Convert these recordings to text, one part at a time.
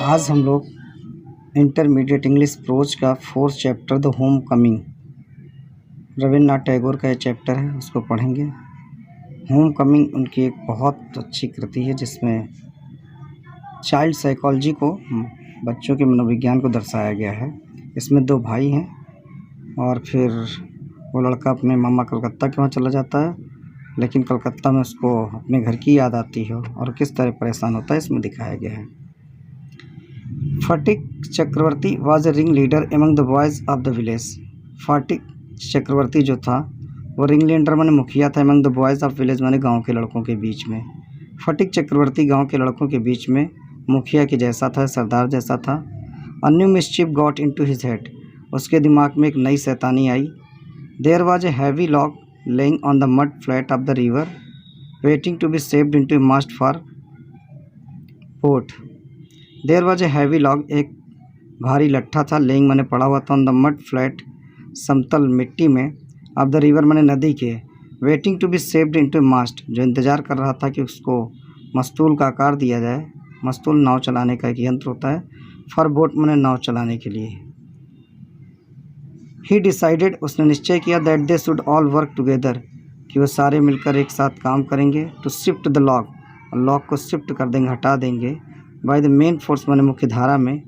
आज हम लोग इंटरमीडिएट इंग्लिश प्रोज का 4th chapter the home coming Rabindranath Tagore का ये चैप्टर है, उसको पढ़ेंगे। होम कमिंग उनकी एक बहुत अच्छी कृति है जिसमें चाइल्ड साइकोलॉजी को, बच्चों के मनोविज्ञान को दर्शाया गया है। इसमें दो भाई हैं और फिर वो लड़का अपने मामा कलकत्ता के वहाँ चला जाता है, लेकिन कलकत्ता में उसको अपने घर की याद आती है और किस तरह परेशान होता है इसमें दिखाया गया है। Phatik Chakravarti was a ring leader among the boys of the village. Phatik Chakravarti जो था वो रिंग लीडर माने मुखिया था, among the boys of village माने गांव के लड़कों के बीच में। फटिक चक्रवर्ती गांव के लड़कों के बीच में मुखिया के जैसा था, सरदार जैसा था। A new mischief got into his head, उसके दिमाग में एक नई शैतानी आई। There was a heavy log laying on the mud flat of the river waiting to be saved into a mast for port. There was a heavy log, एक भारी लट्ठा था, लेइंग माने पड़ा हुआ था, ऑन द मड फ्लैट समतल मिट्टी में, ऑफ द रिवर माने नदी के, waiting to be saved into a mast, जो इंतज़ार कर रहा था कि उसको मस्तूल का आकार दिया जाए। मस्तूल नाव चलाने का एक यंत्र होता है, फॉर बोट माने नाव चलाने के लिए। ही डिसाइडेड, उसने निश्चय किया, that they should all work together, कि वो सारे मिलकर एक साथ काम करेंगे। To shift the log, log को शिफ्ट कर देंगे, हटा देंगे। बाय द मेन फोर्स माने मुख्य धारा में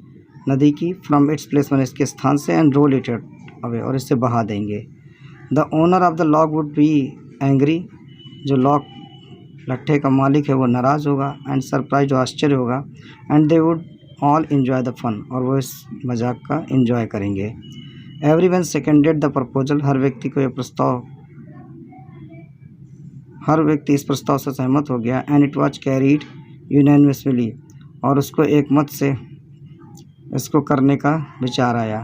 नदी की, फ्रॉम इट्स प्लेस माने इसके स्थान से, एंड रोल इट अवे, और इससे बहा देंगे। The owner of the log would be angry, जो लॉग लट्ठे का मालिक है वो नाराज़ होगा, एंड सरप्राइज, जो आश्चर्य होगा, and they would all enjoy the fun, और वो इस मजाक का इन्जॉय करेंगे। एवरीवन सेकेंडेड द प्रपोजल, हर व्यक्ति इस प्रस्ताव से सहमत हो गया। And it was carried unanimously, और उसको एक मत से इसको करने का विचार आया।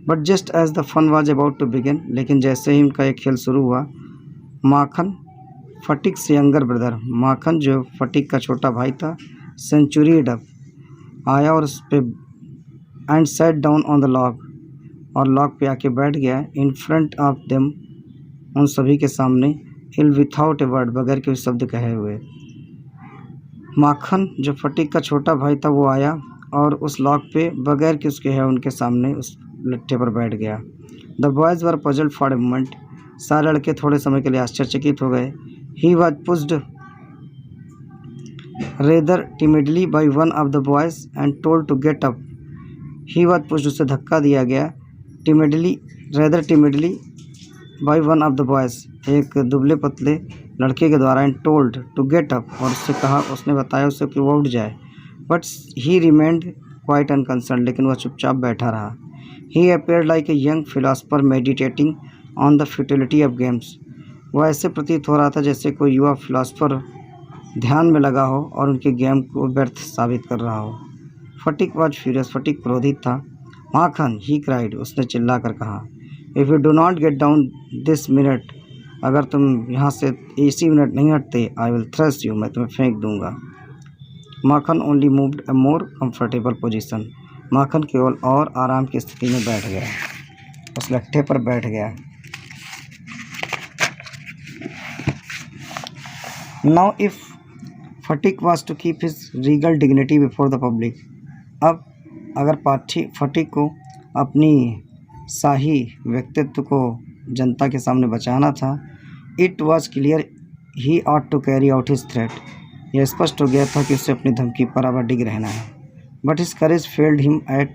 But just as the fun was about to begin, लेकिन जैसे ही उनका एक खेल शुरू हुआ, माखन, फटिक से यंगर ब्रदर, माखन जो फटिक का छोटा भाई था, सेंचुरीड अप, आया और उस पे, and set down on the log, और लॉग पे आके बैठ गया। इन फ्रंट ऑफ देम, उन सभी के सामने, हिल विथआउट ए वर्ड, बगैर के शब्द कहे हुए। माखन जो फटिक का छोटा भाई था वो आया और उस लॉग पे बगैर कि उसके है उनके सामने उस लट्ठे पर बैठ गया। The boys were puzzled for a moment, सारे लड़के थोड़े समय के लिए आश्चर्यचकित हो गए। He was pushed rather timidly by one of the boys and told to get up. He was pushed, उसे धक्का दिया गया, rather timidly by one of the boys, एक दुबले पतले लड़के के द्वारा, and told to get up, और उससे कहा, उसने बताया उसे कि वो उठ जाए। But he remained quite unconcerned, लेकिन वह चुपचाप बैठा रहा। He appeared like a young philosopher meditating on the futility of games, वह ऐसे प्रतीत हो रहा था जैसे कोई युवा फिलोसफर ध्यान में लगा हो और उनके गेम को व्यर्थ साबित कर रहा हो। फटिक वॉज फ्यूरियस, फटिक क्रोधित था। माखन, ही क्राइड, उसने चिल्ला कर कहा, if you do not get down this minute, अगर तुम यहाँ से इसी मिनट नहीं हटते, आई विल थ्रस्ट यू, मैं तुम्हें फेंक दूंगा। माखन ओनली मूव्ड ए मोर कंफर्टेबल पोजीशन, माखन केवल और आराम की स्थिति में बैठ गया, उस लट्ठे पर बैठ गया। Now if Phatik was to keep his regal dignity before the public, अब अगर फटिक को अपनी शाही व्यक्तित्व को जनता के सामने बचाना था, it was clear he ought to carry out his threat, यह स्पष्ट हो गया था कि उसे अपनी धमकी पर अडिग रहना है। But his courage failed him at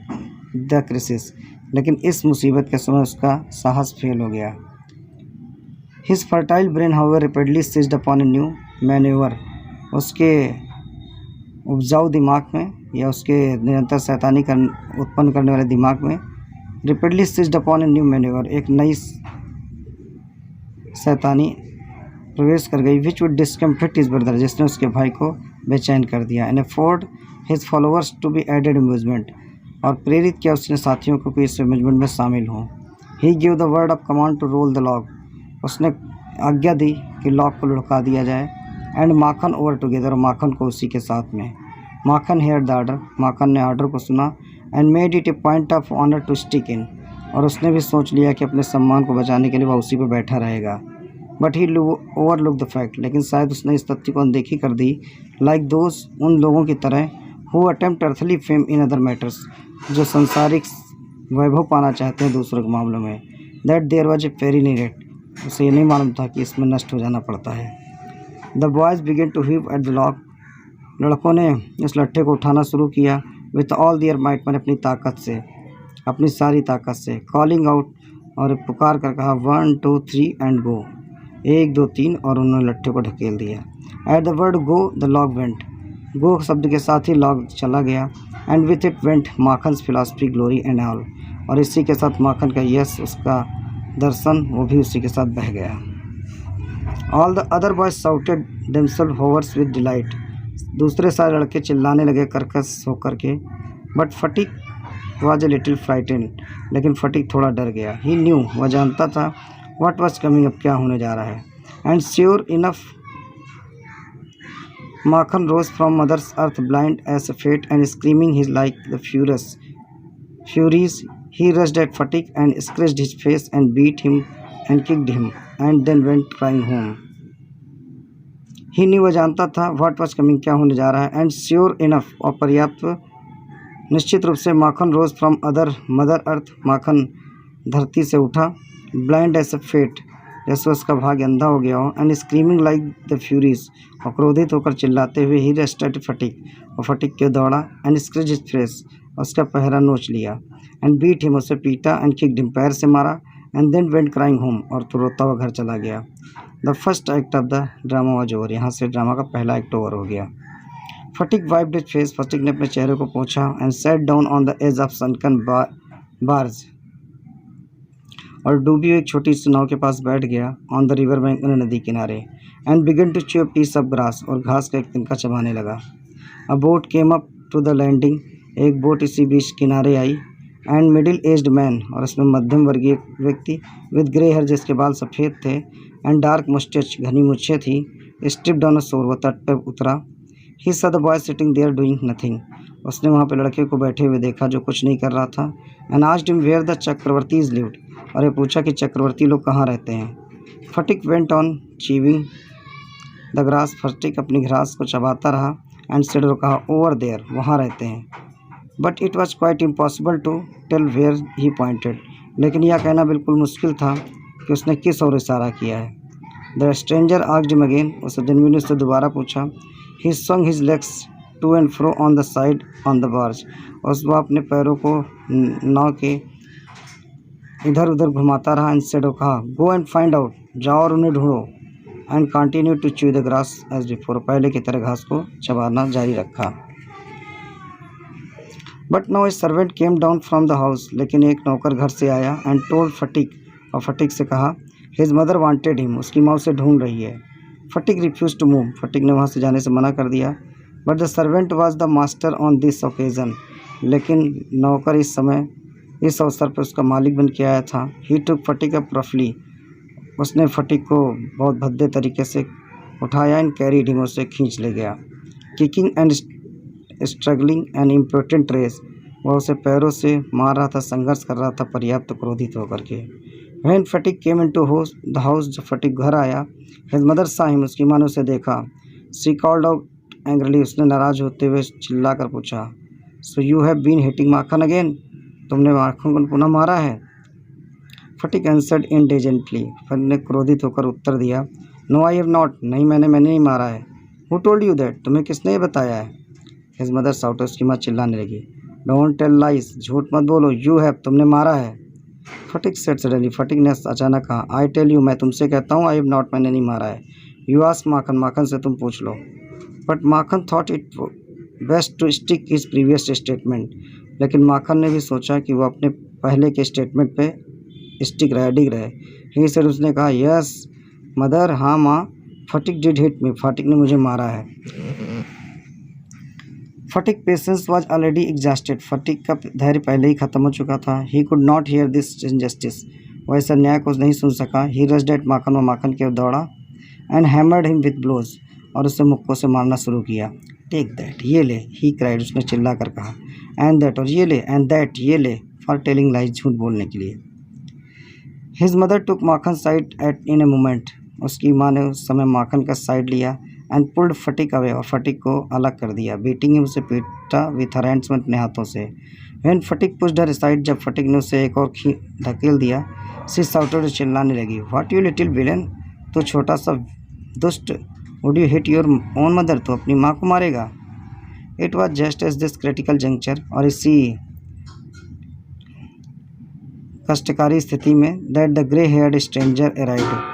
the crisis, लेकिन इस मुसीबत के समय उसका साहस फेल हो गया। His fertile brain however rapidly seized upon a new manoeuvre, उसके उपजाऊ दिमाग में या उसके निरंतर शैतानी उत्पन्न करने वाले दिमाग में, rapidly seized upon a new manoeuvre, एक नई शैतानी प्रवेश कर गई, which would discomfit his brother, जिसने उसके भाई को बेचैन कर दिया। And afford his followers to be added amusement, और प्रेरित किया उसने साथियों को कि इस अम्यूजमेंट में शामिल हों। He give the word of command to roll the log, उसने आज्ञा दी कि लॉग को लुढ़का दिया जाए। And Makhan over together, Makhan को उसी के साथ में। Makhan hear the order, Makhan ने ऑर्डर को सुना। And made it a point of honour to stick in, और उसने भी सोच लिया कि अपने सम्मान को बचाने के लिए वह उसी पर बैठा रहेगा। But he overlook the fact, लेकिन शायद उसने इस तथ्य को अनदेखी कर दी, लाइक दोज, उन लोगों की तरह who attempt earthly fame in other matters, जो संसारिक वैभव पाना चाहते हैं दूसरों के मामलों में, that there was a ferry needed, उसे ये नहीं मालूम था कि इसमें नष्ट हो जाना पड़ता है। The boys began to heave at the log, लड़कों ने इस लट्ठे को उठाना शुरू किया, विथ ऑल दियर माइट, मैंने अपनी ताकत से, अपनी सारी ताकत से, कॉलिंग आउट, और पुकार कर कहा 1 2 3 एंड गो, 1 2 3, और उन्होंने लट्ठे को ढकेल दिया। At the word go the log went, go शब्द के साथ ही लॉग चला गया, and with it went Makhan's philosophy glory and all, और इसी के साथ माखन का यश, उसका दर्शन, वो भी उसी के साथ बह गया। All the other boys shouted themself hoarse with delight, दूसरे सारे लड़के चिल्लाने लगे कर्कश होकर के, but Phatik was a little frightened, लेकिन फटीक थोड़ा डर गया। ही न्यू, वह जानता था, व्हाट वॉज कमिंग, अब क्या होने जा रहा है। And sure enough Makhan rose from mother's earth blind as a fate and screaming his like the furies, he rushed at Fatik and scratched his face and beat him and kicked him and then went crying home. He knew, वह जानता था, what was coming, क्या होने जा रहा है, and sure enough, और पर्याप्त निश्चित रूप से, माखन रोज फ्रॉम मदर अर्थ, माखन धरती से उठा, ब्लाइंड एज ए फेट, जैसे उसका भाग्य अंधा हो गया हो, and screaming like the Furies, और क्रोधित होकर चिल्लाते हुए, ही रस्ड एट फटीक, और फटीक के दौड़ा, एंड स्क्रैच हिज फेस, उसका पहरा नोच लिया, एंड बीट हिम, उसे पीटा, एंड किक्ड हिम, पैर से मारा, and then went crying home, और तो रोता हुआ घर चला गया। The first act of the drama was over, यहाँ से ड्रामा का पहला एक्ट ओवर हो गया। Phatik wiped his face, Phatik ने अपने चेहरे को पोंछा, and sat down on the edge of sunken barge, और डूबी हुई एक छोटी सी नाव के पास बैठ गया, ऑन द रिवर बैंक, उन्हें नदी किनारे, and began to chew piece of grass, और घास का एक तिनका चबाने लगा। A boat came up to the landing, एक बोट इसी बीच किनारे आई, एंड मिडिल एज्ड मैन, और उसमें मध्यम वर्गीय व्यक्ति, विद ग्रे हेयर, जिसके बाल सफ़ेद थे, एंड डार्क मुस्टेच, घनी मूछें थी, स्ट्रिप्ड ऑन अ शोर, वो तट पर उतरा। He saw the boy sitting there doing nothing, उसने वहाँ पे लड़के को बैठे हुए देखा जो कुछ नहीं कर रहा था। And asked him where the Chakravartis lived, और ये पूछा कि चक्रवर्ती लोग कहाँ रहते हैं। Phatik went on chewing the grass, Phatik अपनी घास को चबाता रहा, एंड सेड, और कहा, ओवर देयर, वहाँ रहते हैं। But it was quite impossible to tell where he pointed, लेकिन यह कहना बिल्कुल मुश्किल था कि उसने किस ओर इशारा किया है। The stranger asked him again, उस अजनबी ने उससे दोबारा पूछा। ही swung his legs to and fro on the side on the barge, और वह अपने पैरों को नाव के इधर उधर घुमाता रहा। इंस्टेड ऑफ कहा, गो एंड फाइंड आउट, जाओ और उन्हें ढूंढो, and continue to chew the grass as before, पहले की तरह घास को चबाना जारी रखा। But now a servant came down from the house, लेकिन एक नौकर घर से आया, एंड टोल्ड फटीक, और फटीक से कहा, हिज मदर वांटेड हिम, उसकी माँ उसे ढूंढ रही है। Phatik refuse to move, Phatik ने वहाँ से जाने से मना कर दिया। But the servant was the master on this occasion, लेकिन नौकर इस अवसर पर उसका मालिक बन के आया था। ही टुक फटीक अप रफली, उसने फटीक को बहुत भद्दे तरीके से उठाया, एंड कैरीड हिम, उसे खींच ले गया। Kicking and struggling an important race, वह उसे पैरों से मार रहा था, संघर्ष कर रहा था, पर्याप्त क्रोधित होकर के। When fatigue came into the house, जब फटीक घर आया, हिज मदर सा हिम, उसकी माँ ने उसे देखा। शी कॉल्ड आउट एंग्रली, उसने नाराज होते हुए चिल्ला कर पूछा, so you have been hitting Makhan again, तुमने माखन को पुनः मारा है। फटीक आंसर्ड इंडिजेंटली, फटीक ने क्रोधित होकर उत्तर दिया, नो आई हैव नॉट, नहीं मैंने नहीं मारा है। हु टोल्ड यू दैट, तुम्हें किसने ये बताया है। हिज मदर साउट, उसकी माँ चिल्लाने लगी, डोंट टेल लाइज, झूठ मत बोलो, यू हैव, तुमने मारा है। फटीक सेड सडनली, फटीक ने अचानक कहा, आई टेल यू, मैं तुमसे कहता हूँ, आई हैव नॉट, मैंने नहीं मारा है। यू आस्क माखन, माखन से तुम पूछ लो। But Makhan thought it best to stick his previous statement, लेकिन माखन ने भी सोचा कि वो अपने पहले के स्टेटमेंट पे स्टिक रहे, डिग रहे। ही सेड, उसने कहा, यस मदर, हाँ माँ, fatigue did hit me, fatigue ने मुझे मारा है। Fatigue patience was already exhausted, fatigue का धैर्य पहले ही खत्म हो चुका था। He could not here this injustice, वह ऐसा न्याय को नहीं सुन सका। ही रस्ड एट माखन, व माखन की ओर दौड़ा, and hammered him with blows, और उसे मुक्कों से मारना शुरू किया। टेक दैट, ये ले, ही क्राइड, उसने चिल्ला कर कहा। एंड दैट, और ये ले, एंड दैट, ये ले, फॉर टेलिंग लाइज, झूठ बोलने के लिए। His mother took Makhan side at in a moment, उसकी माँ ने उस समय माखन का साइड लिया, एंड पुल्ड फटिक अवे, और फटिक को अलग कर दिया। बीटिंग हिम, उसे पीटा विथ हर हैंड्स, में अपने हाथों से। When Sphatik pushed her side, जब फटिक ने उसे एक और धकेल दिया। सी शाउटेड, चिल्लाने लगी, व्हाट यू लिटिल विलेन, तो छोटा सा दुष्ट, would you hit your own mother, तो अपनी माँ को मारेगा। It was just as this critical juncture, और इसी कष्टकारी स्थिति में that the grey haired stranger arrived,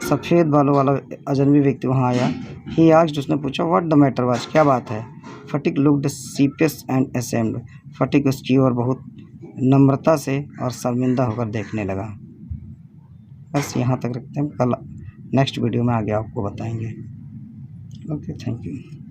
सफ़ेद बालों वाला अजनबी व्यक्ति वहाँ आया। ही आस्क्ड, उसने पूछा, व्हाट द मैटर वाज, क्या बात है। फटिक लुक्ड सीपियस एंड असेम्ड, फटिक उसकी ओर बहुत नम्रता से और शर्मिंदा होकर देखने लगा। बस यहाँ तक रखते हैं, कल नेक्स्ट वीडियो में आगे आपको बताएंगे। Okay, thank you.